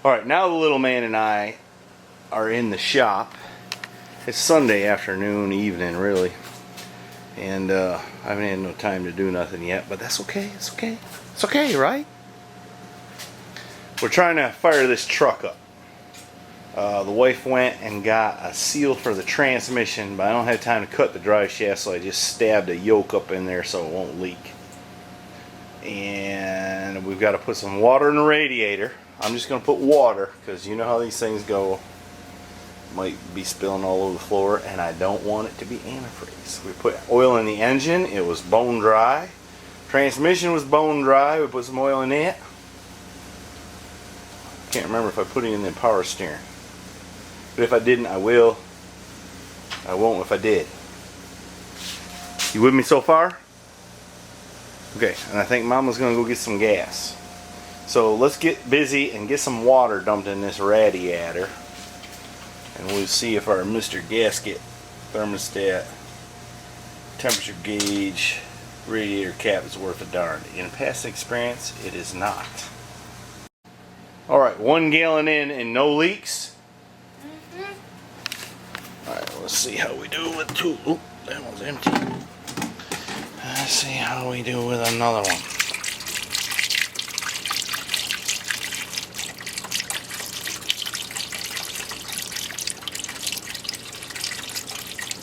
Alright, now the little man and I are in the shop. It's Sunday afternoon, evening really. And I haven't had no time to do nothing yet, but that's okay, it's okay. It's okay, right? We're trying to fire this truck up. The wife went and got a seal for the transmission, but I don't have time to cut the drive shaft, so I just stabbed a yoke up in there so it won't leak. And we've got to put some water in the radiator. I'm just going to put water because you know how these things go. Might be spilling all over the floor, and I don't want it to be antifreeze. We put oil in the engine. It was bone dry. Transmission was bone dry. We put some oil in it. Can't remember if I put it in the power steering. But if I didn't, I will. I won't if I did. You with me so far? Okay, and I think Mama's going to go get some gas. So let's get busy and get some water dumped in this radiator. And we'll see if our Mr. Gasket, thermostat, temperature gauge, radiator cap is worth a darn. In past experience, it is not. Alright, 1 gallon in and no leaks. Alright, let's see how we do with 2. Oop, that one's empty. Let's see how we do with another one.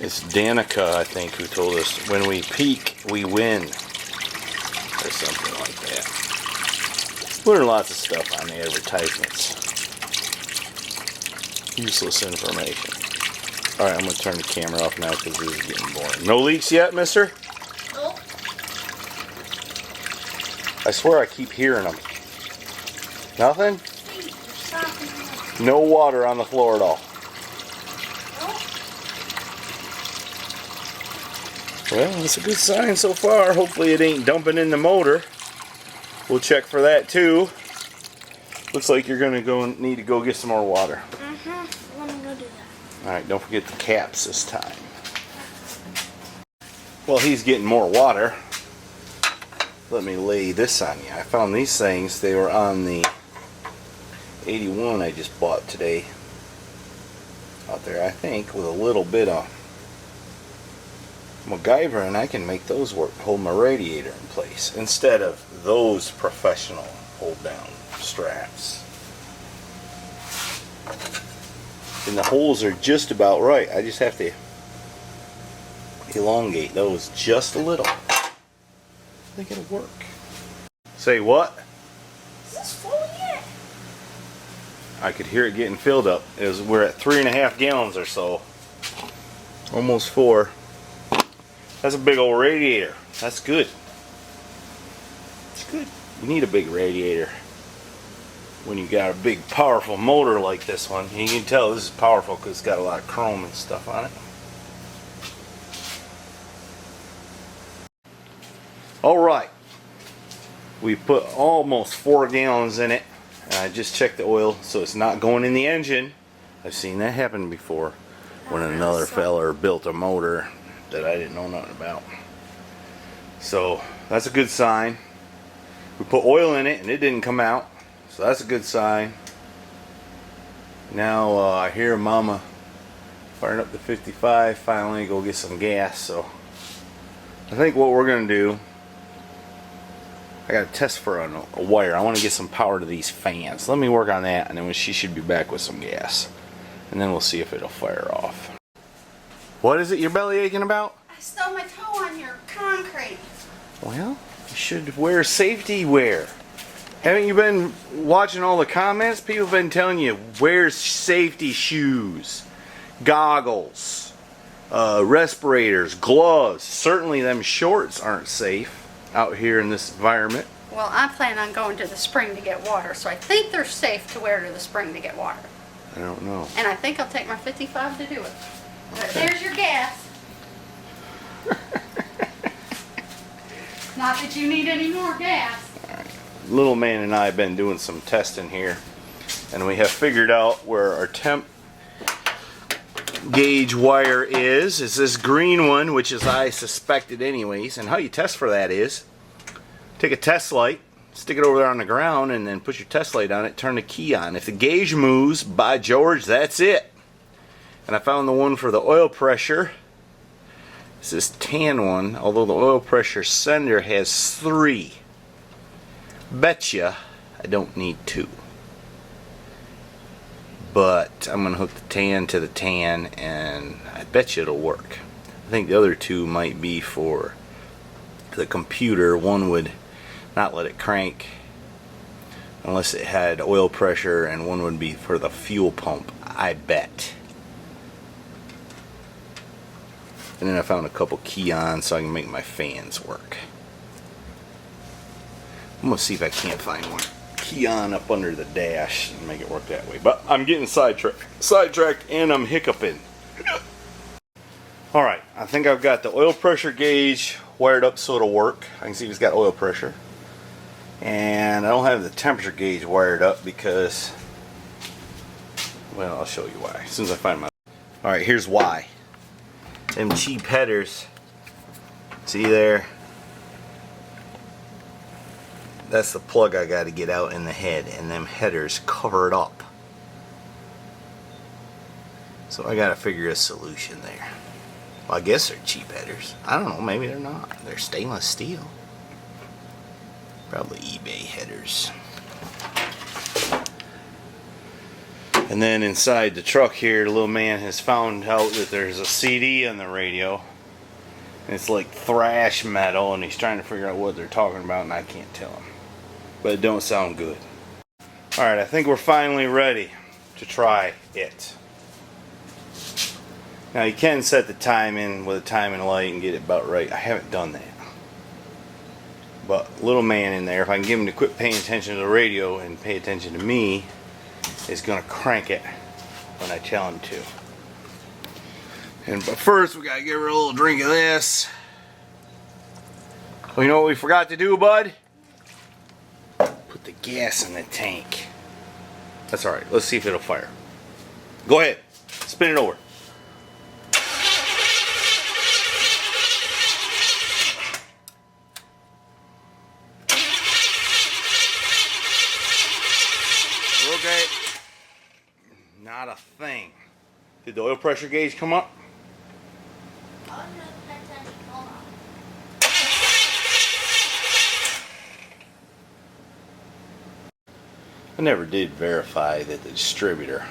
It's Danica, I think, who told us when we peak, we win. Or something like that. Learn lots of stuff on the advertisements. Useless information. Alright, I'm going to turn the camera off now because this is getting boring. No leaks yet, mister? Nope. I swear I keep hearing them. Nothing? No water on the floor at all. Well, that's a good sign so far. Hopefully it ain't dumping in the motor. We'll check for that too. Looks like you're going to need to go get some more water. I want to go do that. Alright, don't forget the caps this time. Well, he's getting more water. Let me lay this on you. I found these things. They were on the 81 I just bought today. Out there, I think, with a little bit of MacGyver, and I can make those work, hold my radiator in place instead of those professional hold down straps. And the holes are just about right. I just have to elongate those just a little. I think it'll work. Say what? Is this full yet? I could hear it getting filled up. We're at 3.5 gallons or so. Almost 4. That's a big old radiator. That's good. It's good. You need a big radiator when you got a big powerful motor like this one. You can tell this is powerful because it's got a lot of chrome and stuff on it. Alright. We put almost 4 gallons in it. And I just checked the oil so it's not going in the engine. I've seen that happen before when another feller built a motor that I didn't know nothing about. So that's a good sign. We put oil in it and it didn't come out, so that's a good sign. Now I hear Mama firing up the 55, finally go get some gas. So I think what we're gonna do, I got to test for a wire. I want to get some power to these fans. Let me work on that, and then she should be back with some gas, and then we'll see if it'll fire off. What is it you're belly aching about? I stubbed my toe on your concrete. Well, you should wear safety wear. Haven't you been watching all the comments? People have been telling you, wear safety shoes, goggles, respirators, gloves. Certainly them shorts aren't safe out here in this environment. Well, I plan on going to the spring to get water, so I think they're safe to wear to the spring to get water. I don't know. And I think I'll take my 55 to do it. But there's your gas. Not that you need any more gas. Alright. Little man and I have been doing some testing here, and we have figured out where our temp gauge wire is this green one, which is I suspected anyways. And how you test for that is take a test light, stick it over there on the ground, and then put your test light on it, turn the key on. If the gauge moves, by George, that's it. And I found the one for the oil pressure. It's this tan one, although the oil pressure sender has 3. Betcha I don't need 2. But I'm going to hook the tan to the tan, and I bet you it'll work. I think the other 2 might be for the computer. One would not let it crank unless it had oil pressure, and one would be for the fuel pump, I bet. And then I found a couple key-ons so I can make my fans work. I'm going to see if I can't find one key-on up under the dash and make it work that way. But I'm getting sidetracked, and I'm hiccuping. Alright, I think I've got the oil pressure gauge wired up so it'll work. I can see it's got oil pressure. And I don't have the temperature gauge wired up because, well, I'll show you why as soon as I find my... Alright, here's why. Them cheap headers, see there? That's the plug I got to get out in the head, and them headers cover it up. So I got to figure a solution there. Well, I guess they're cheap headers. I don't know, maybe they're not. They're stainless steel. Probably eBay headers. And then inside the truck here, the little man has found out that there's a CD on the radio. And it's like thrash metal, and he's trying to figure out what they're talking about, and I can't tell him. But it don't sound good. Alright, I think we're finally ready to try it. Now you can set the time in with a timing light and get it about right. I haven't done that. But little man in there, if I can get him to quit paying attention to the radio and pay attention to me, is going to crank it when I tell him to. But first we got to give her a little drink of this. Well, you know what we forgot to do, bud? Put the gas in the tank. That's alright. Let's see if it'll fire. Go ahead. Spin it over. Okay. Not a thing. Did the oil pressure gauge come up? I never did verify that the distributor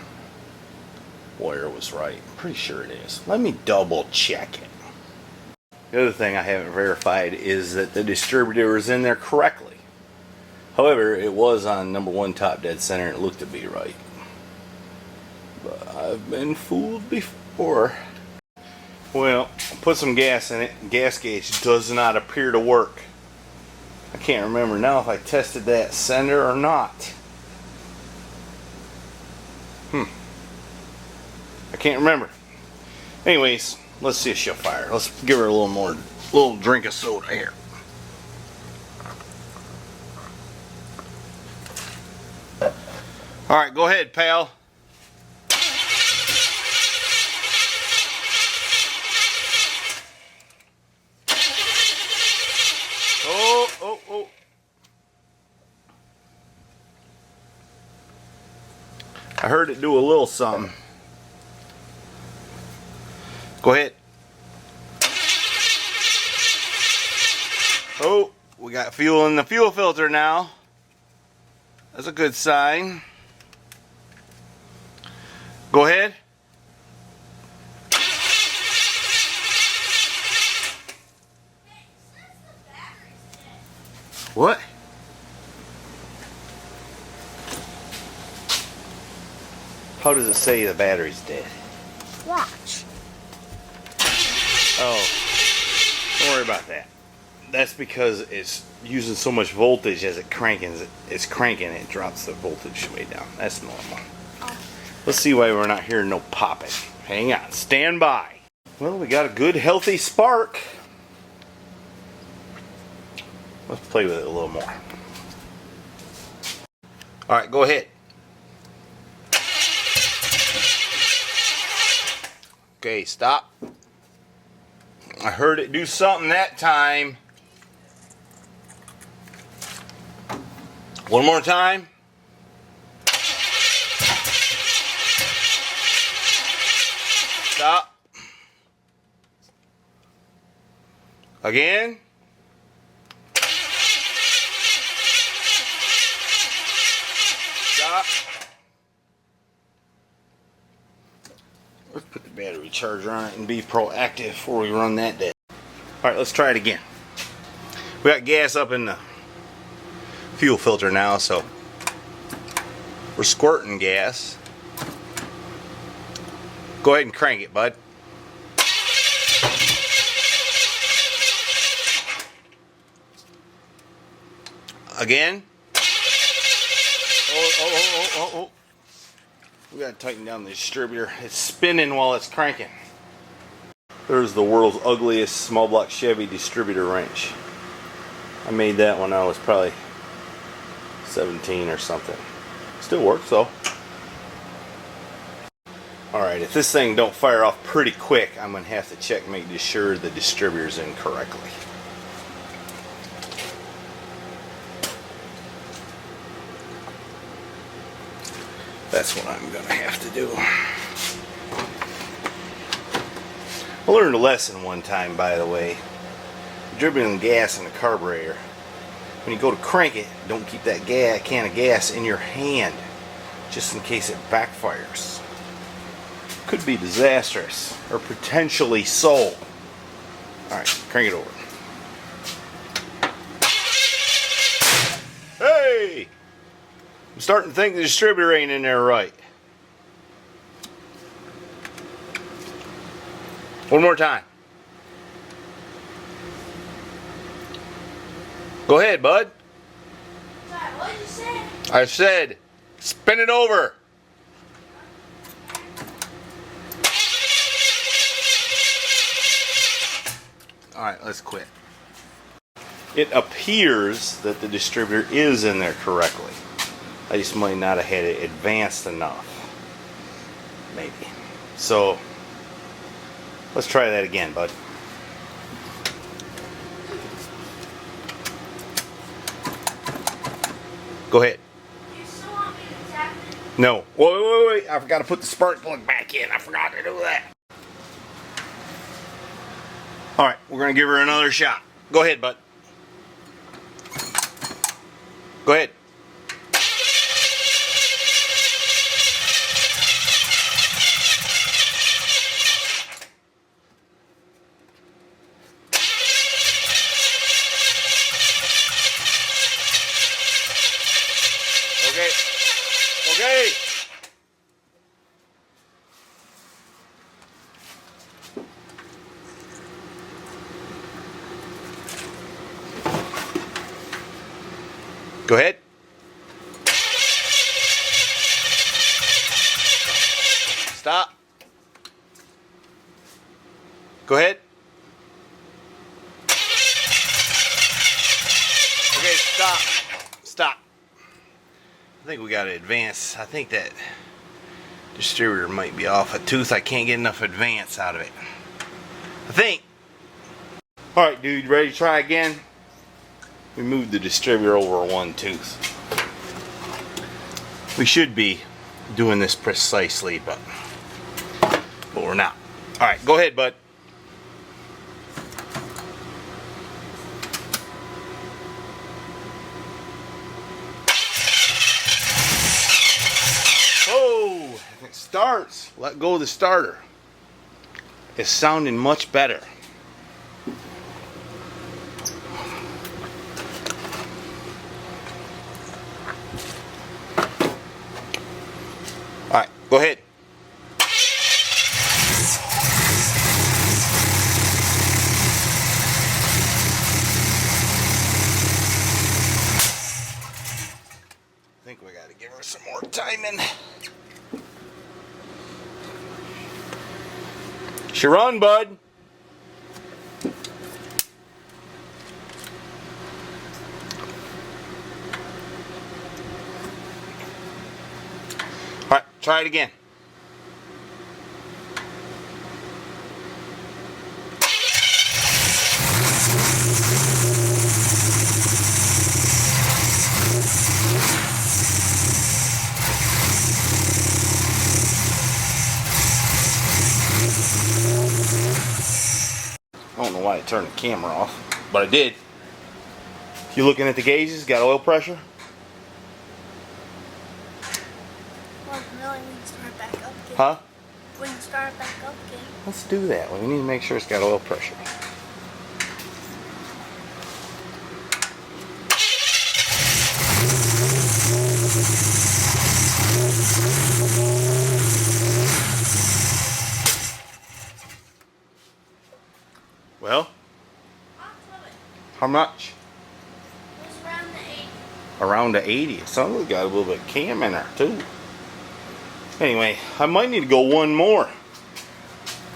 wire was right. I'm pretty sure it is. Let me double check it. The other thing I haven't verified is that the distributor is in there correctly. However, it was on number 1 top dead center and it looked to be right. But I've been fooled before. Well, put some gas in it. Gas gauge does not appear to work. I can't remember now if I tested that sender or not. I can't remember. Anyways, let's see if she'll fire. Let's give her a little drink of soda here. Alright, go ahead, pal. Oh. I heard it do a little something. Go ahead. Oh, we got fuel in the fuel filter now. That's a good sign. Go ahead. What? How does it say the battery's dead? Watch. Oh, don't worry about that. That's because it's using so much voltage as it's cranking, it drops the voltage way down. That's normal. Oh. Let's see why we're not hearing no popping. Hang on, stand by. Well, we got a good healthy spark. Let's play with it a little more. Alright, go ahead. Okay, stop. I heard it do something that time. One more time. Stop. Again. Stop. Let's put the battery charger on it and be proactive before we run that dead. Alright, let's try it again. We got gas up in the fuel filter now, so we're squirting gas. Go ahead and crank it, bud. Again. Oh. We gotta tighten down the distributor. It's spinning while it's cranking. There's the world's ugliest small block Chevy distributor wrench. I made that when I was probably 17 or something. Still works though. Alright, if this thing don't fire off pretty quick, I'm going to have to check and make sure the distributor's in correctly. That's what I'm going to have to do. I learned a lesson one time, by the way. Dribbling gas in the carburetor. When you go to crank it, don't keep that can of gas in your hand, just in case it backfires. Could be disastrous, or potentially so. Alright, crank it over. Hey! I'm starting to think the distributor ain't in there right. One more time. Go ahead, bud. What did you say? I said, spin it over. Alright, let's quit. It appears that the distributor is in there correctly. I just might not have had it advanced enough. Maybe. So, let's try that again, bud. Go ahead. You still want me to tap it? No. Wait. I forgot to put the spark plug back in. I forgot to do that. Alright, we're going to give her another shot. Go ahead, bud. Go ahead. Okay. Go ahead. Stop. Go ahead. Okay, stop. I think we got to advance. I think that distributor might be off a tooth. I can't get enough advance out of it. I think. Alright, dude, ready to try again? We moved the distributor over one tooth. We should be doing this precisely, but we're not. Alright, go ahead, bud. Oh, if it starts, let go of the starter. It's sounding much better. Alright, go ahead. I think we gotta give her some more timing. Sharon, bud. Alright, try it again. why I turned the camera off, but I did. You looking at the gauges? Got oil pressure? Well, really, we can start back up again. Huh? We can start back up again. Let's do that. We need to make sure it's got oil pressure. Well, how much? It was around the 80. Around the 80. It sounds like got a little bit of cam in there too. Anyway, I might need to go one more.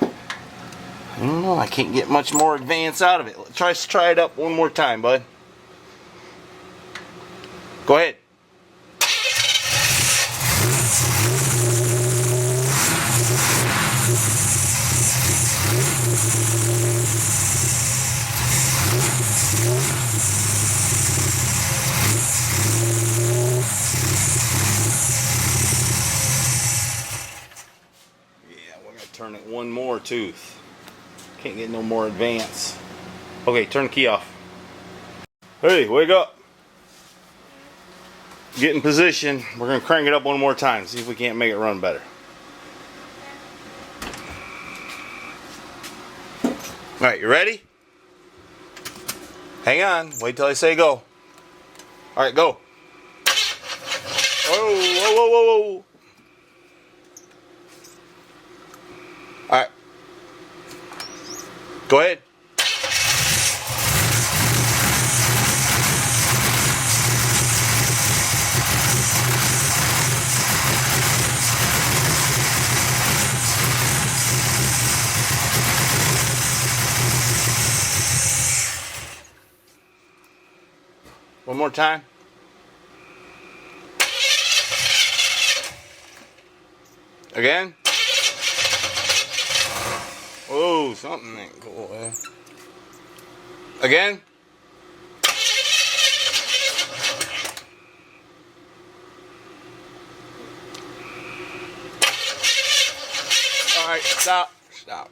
I don't know. I can't get much more advance out of it. Let's try it up one more time, bud. Go ahead. Yeah, we're gonna turn it one more tooth. Can't get no more advance. Okay, turn the key off. Hey, wake up. Get in position. We're gonna crank it up one more time. See if we can't make it run better. Alright, you ready? Hang on. Wait till I say go. Alright, go. Whoa, whoa, whoa, whoa, whoa. Alright. Go ahead. One more time. Again. Oh, something ain't cool there. Again. Alright, stop. Stop.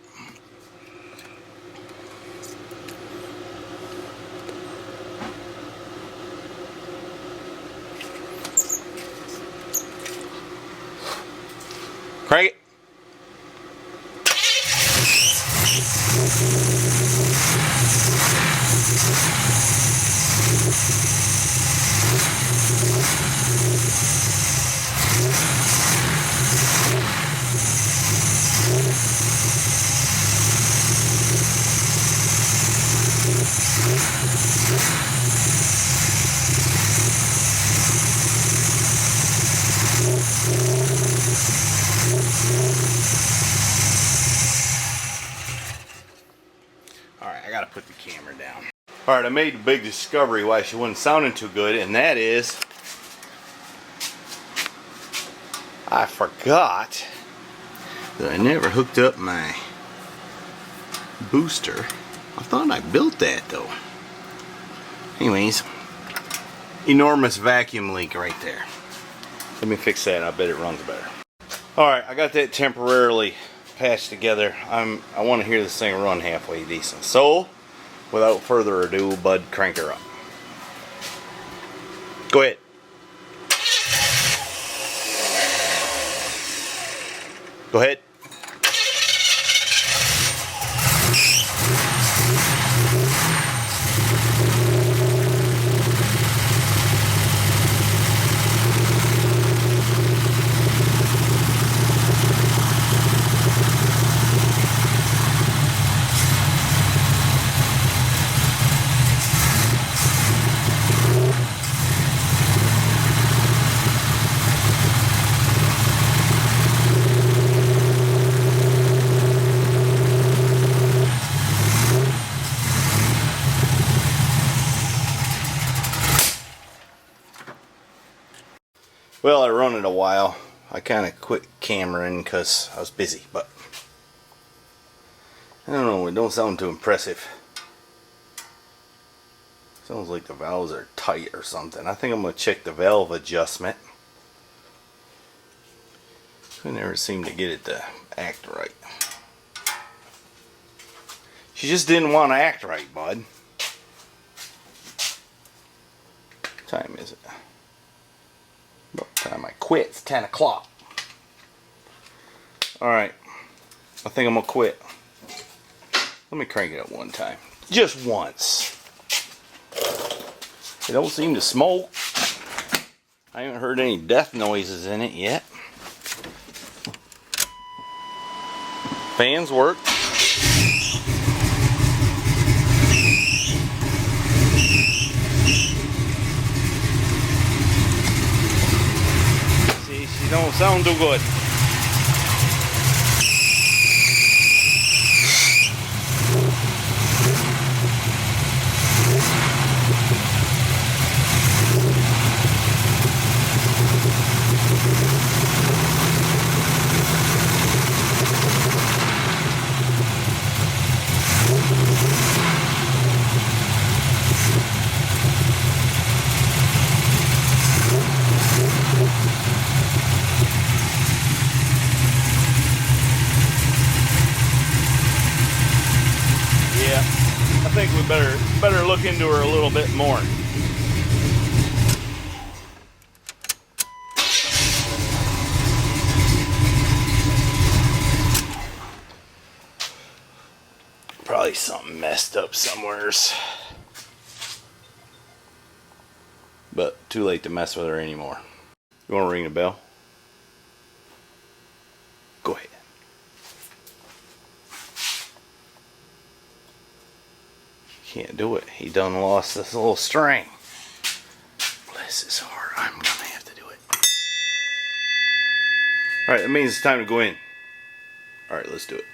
Crank it. Alright, I gotta put the camera down. Alright, I made a big discovery why she wasn't sounding too good, and that is I forgot that I never hooked up my booster. I thought I built that though. Anyways, enormous vacuum leak right there. Let me fix that. I bet it runs better. Alright, I got that temporarily patched together. I want to hear this thing run halfway decent. So, without further ado, bud, crank her up. Go ahead. Go ahead. Well, I run it a while. I kind of quit cameraing because I was busy, but I don't know, it don't sound too impressive. Sounds like the valves are tight or something. I think I'm going to check the valve adjustment. I never seem to get it to act right. She just didn't want to act right, bud. What time is it? About time I quit. It's 10 o'clock. Alright. I think I'm going to quit. Let me crank it up one time. Just once. It don't seem to smoke. I haven't heard any death noises in it yet. Fans work. See, she don't sound too good. I think we better look into her a little bit more. Probably something messed up somewheres. But too late to mess with her anymore. You want to ring the bell? Go ahead. Can't do it. He done lost this little string. Bless his heart. I'm gonna have to do it. Alright, that means it's time to go in. Alright, let's do it.